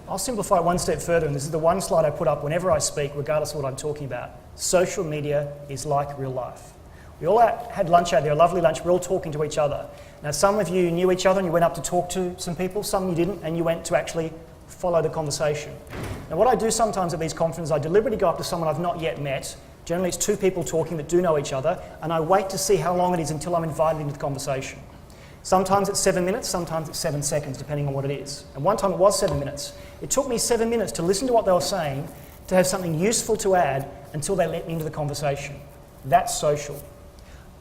I'll simplify it one step further, and this is the one slide I put up whenever I speak, regardless of what I'm talking about. Social media is like real life. We all had lunch out there, a lovely lunch, we're all talking to each other. Now some of you knew each other and you went up to talk to some people, some you didn't, and you went to actually follow the conversation. Now what I do sometimes at these conferences, I deliberately go up to someone I've not yet met. Generally it's two people talking that do know each other, and I wait to see how long it is until I'm invited into the conversation. Sometimes it's 7 minutes, sometimes it's 7 seconds, depending on what it is. And one time it was 7 minutes. It took me 7 minutes to listen to what they were saying, to have something useful to add until they let me into the conversation. That's social.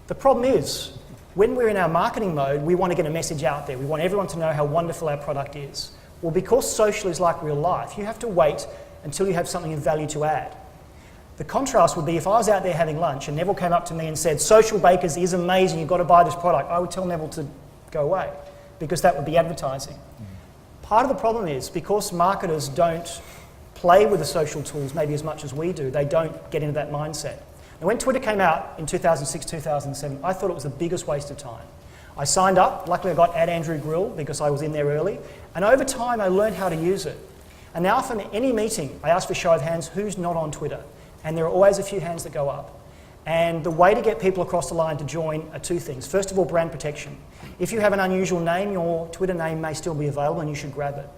The problem is, when we're in our marketing mode, we want to get a message out there. We want everyone to know how wonderful our product is. Well, because social is like real life, you have to wait until you have something of value to add. The contrast would be if I was out there having lunch and Neville came up to me and said, Social Bakers is amazing, you've got to buy this product. I would tell Neville to go away, because that would be advertising. Part of the problem is, because marketers don't play with the social tools maybe as much as we do, they don't get into that mindset. Now when Twitter came out in 2006, 2007, I thought it was the biggest waste of time. I signed up, luckily I got @AndrewGrill because I was in there early, and over time I learned how to use it. And now from any meeting, I ask for a show of hands, who's not on Twitter? And there are always a few hands that go up. And the way to get people across the line to join are two things. First of all, brand protection. If you have an unusual name, your Twitter name may still be available and you should grab it.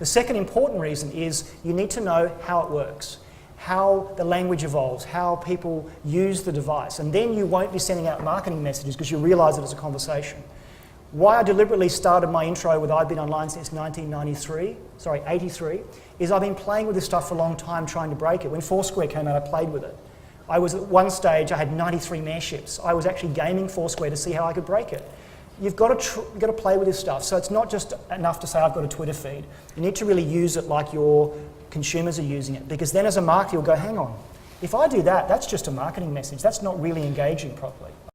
The second important reason is you need to know how it works, how the language evolves, how people use the device, and then you won't be sending out marketing messages because you realise that it's a conversation. Why I deliberately started my intro with I've been online since 83, is I've been playing with this stuff for a long time trying to break it. When Foursquare came out, I played with it. I was at one stage, I had 93 mareships. I was actually gaming Foursquare to see how I could break it. You've got to play with this stuff. So it's not just enough to say I've got a Twitter feed. You need to really use it like your consumers are using it, because then as a marketer you'll go, hang on, if I do that, that's just a marketing message. That's not really engaging properly.